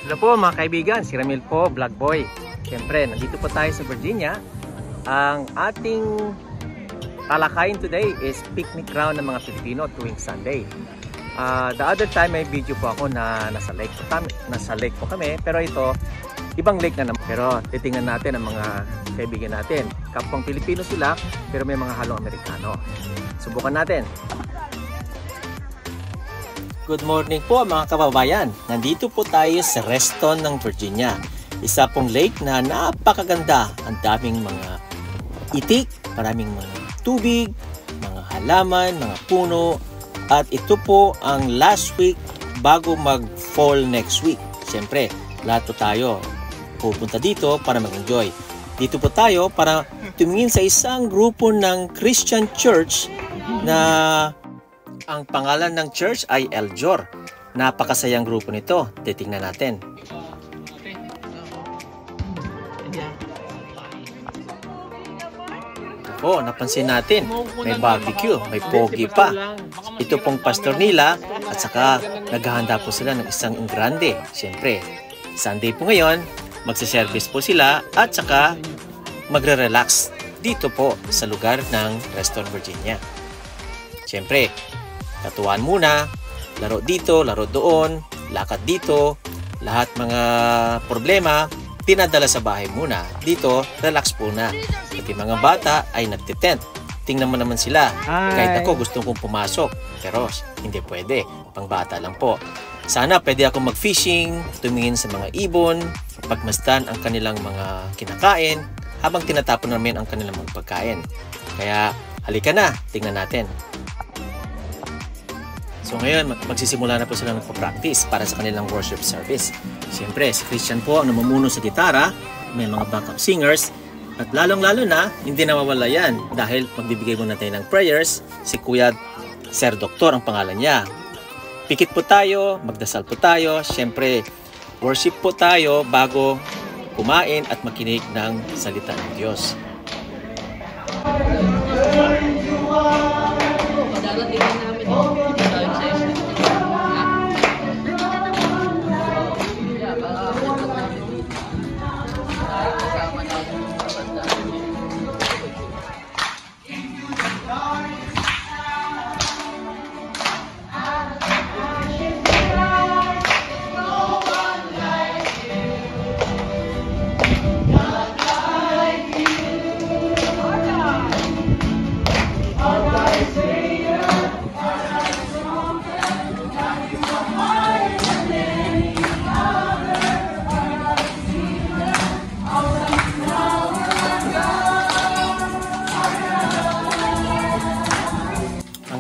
Hello po mga kaibigan, si Ramil po, Vlog Boy. Siyempre, nandito po tayo sa Virginia. Ang ating talakayin today is picnic ground ng mga Pilipino tuwing Sunday. The other time may video po ako na nasa lake po kami, pero ito ibang lake na naman. Pero titingnan natin ang mga kaibigan natin. Kapwang Pilipino sila, pero may mga halong Amerikano. Subukan natin. Good morning po mga kababayan. Nandito po tayo sa Reston ng Virginia. Isa pong lake na napakaganda. Ang daming mga itik, maraming mga tubig, mga halaman, mga puno. At ito po ang last week bago mag-fall next week. Siyempre, lahat po tayo pupunta dito para mag-enjoy. Dito po tayo para tumingin sa isang grupo ng Christian Church na ang pangalan ng church ay El Jor. Napakasayang grupo nito. Titingnan natin. Oh, napansin natin, may barbecue, may pogi pa. Ito pong pastor nila at saka naghahanda po sila ng isang grande. Siyempre, Sunday po ngayon, magsiservice po sila at saka magre-relax dito po sa lugar ng Reston, Virginia. Siyempre, katuwaan muna, laro dito, laro doon, lakad dito, lahat mga problema, tinadala sa bahay muna. Dito, relax po na. At yung mga bata ay nagtitent. Tingnan mo naman sila. Hi. Kahit ako gusto kong pumasok, pero hindi pwede. Pangbata lang po. Sana pwede ako mag-fishing, tumingin sa mga ibon, pagmasdan ang kanilang mga kinakain, habang tinatapon namin ang kanilang mga pagkain. Kaya halika na, tingnan natin. So ngayon, magsisimula na po sila magpa-practice para sa kanilang worship service. Siyempre, si Christian po ang namumuno sa gitara, may mga backup singers, at lalong-lalo na, hindi nawawala yan dahil magbibigay muna tayo ng prayers. Si Kuya Sir Doktor ang pangalan niya. Pikit po tayo, magdasal po tayo, siyempre, worship po tayo bago kumain at makinig ng salita ng Diyos.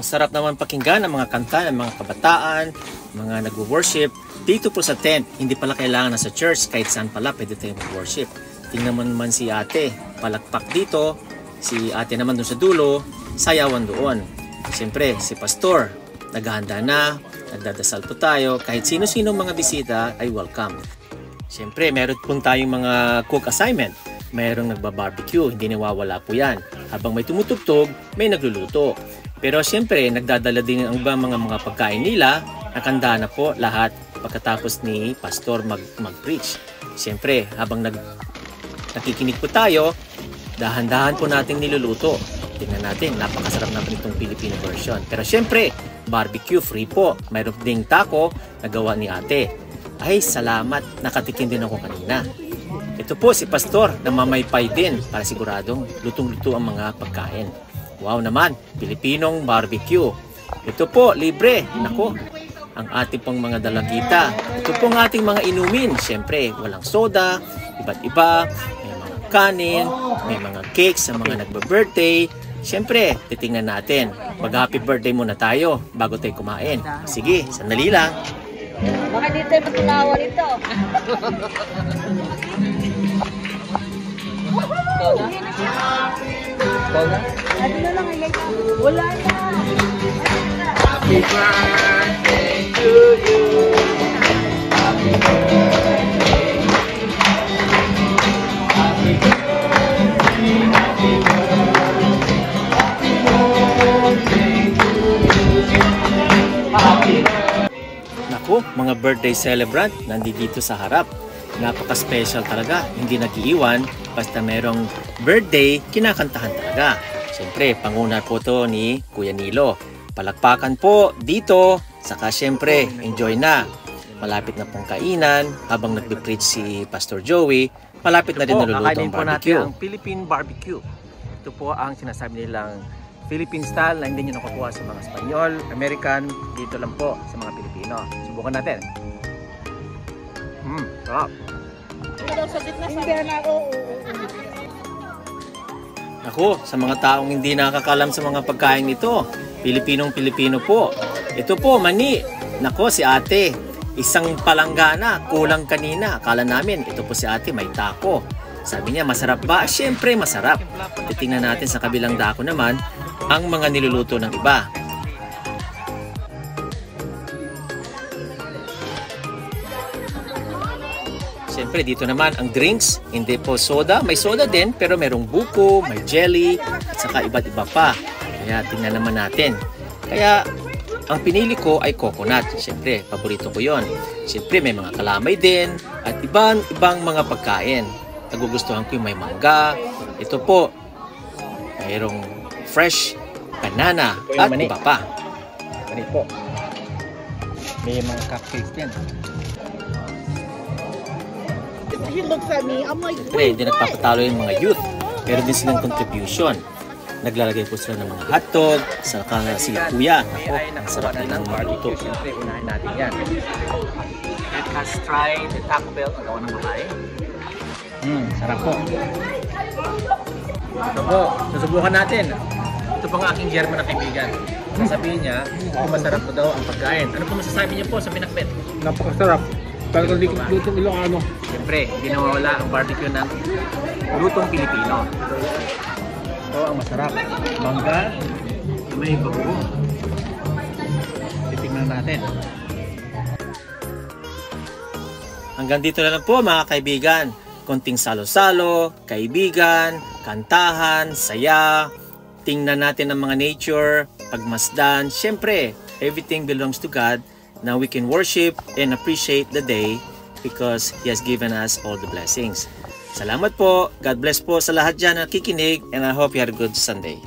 Sarap naman pakinggan ang mga kanta ng mga kabataan, mga nag-worship dito po sa tent. Hindi pala kailangan na sa church, kahit saan pala pwede tayong mag-worship. Tingnan mo naman si ate, palakpak dito, si ate naman doon sa dulo, sayawan doon. Siyempre, si pastor, naghahanda na, nagdadasal po tayo, kahit sino-sino mga bisita ay welcome. Siyempre, meron po tayong mga cook assignment. Mayroong nagbabarbecue, hindi nawawala po yan. Habang may tumutugtog, may nagluluto. Pero siyempre, nagdadala din ang mga pagkain nila, nakanda na po lahat pagkatapos ni pastor mag-preach. Siyempre, habang nakikinig po tayo, dahan-dahan po natin niluluto. Tingnan natin, napakasarap na po itong Filipino version. Pero siyempre, barbecue free po. Mayroon ding taco na gawa ni ate. Ay, salamat, nakatikim din ako kanina. Ito po si pastor na mamaypay din para siguradong lutong-luto ang mga pagkain. Wow naman, Pilipinong barbecue. Ito po, libre. Nako, ang ating pong mga dalagita. Ito pong ating mga inumin. Siyempre, walang soda, iba't iba. May mga kanin, may mga cakes sa mga nagba-birthday. Siyempre, titingnan natin. Mag-happy birthday muna tayo bago tayo kumain. Sige, sandali lang. Baka dito tayo matunawa nito. Ano na lang ilay ka? Wala na. Happy birthday to you. Happy birthday. Happy birthday. Happy birthday. Happy birthday to you. Happy birthday. Naku, mga birthday celebrant nandito sa harap. Napaka-special talaga, hindi nag-iiwan. Basta merong birthday, kinakantahan talaga. Siyempre, panguna po to ni Kuya Nilo. Palakpakan po dito, saka siyempre, enjoy na. Malapit na pong kainan, habang nagbe-preach si Pastor Joey, malapit na rin naluluto ang barbecue. Ang Philippine barbecue. Ito po ang sinasabi nilang Philippine style na hindi nyo nakukuha sa mga Espanyol, American, dito lang po sa mga Pilipino. Subukan natin. Sarap. Hindi na, oo. Ako, sa mga taong hindi nakakalam sa mga pagkain ito, Pilipinong-Pilipino po. Ito po, mani. Nako, si ate. Isang palanggana, kulang kanina. Akala namin, ito po si ate, may taco. Sabi niya, masarap ba? Siyempre, masarap. Titingnan natin sa kabilang dako naman, ang mga niluluto ng iba. Siyempre, dito naman ang drinks, hindi po soda. May soda din, pero merong buko, may jelly, at saka iba't iba pa. Kaya tingnan naman natin. Kaya, ang pinili ko ay coconut. Siyempre, paborito ko yon. Siyempre, may mga kalamay din, at ibang mga pagkain. Nagugustuhan ko yung may mangga. Ito po, mayroong fresh banana at iba pa. Mani po. May mga cupcakes din. He looks at me, I'm like, Siyempre, hindi nagpapatalo yung mga youth. Pero din silang contribution. Naglalagay po sila ng mga hotdog, saka sila kuya. Ako, ang sarap din ng barbecue. Siyempre, unahin natin yan. Let us try the Taco Bell. Agawa ng bahay. Sarap po. Ito po, susubukan natin. Ito po ang aking German na kaibigan. Sasabihin niya, kung masarap po daw ang pagkain. Ano po masasabi niyo po sa pinakbet? Napakasarap. Talagang lutong Ilocano. Siyempre, hindi nawawala ang barbecue ng lutong Pilipino. Ito ang masarap. Mangga, may bagoong. Titignan natin. Hanggang dito na lang po mga kaibigan. Konting salo-salo, kaibigan, kantahan, saya. Tingnan natin ang mga nature, pagmasdan. Siyempre, everything belongs to God. Now we can worship and appreciate the day because He has given us all the blessings. Salamat po. God bless po sa lahat dyan na nakikinig and I hope you had a good Sunday.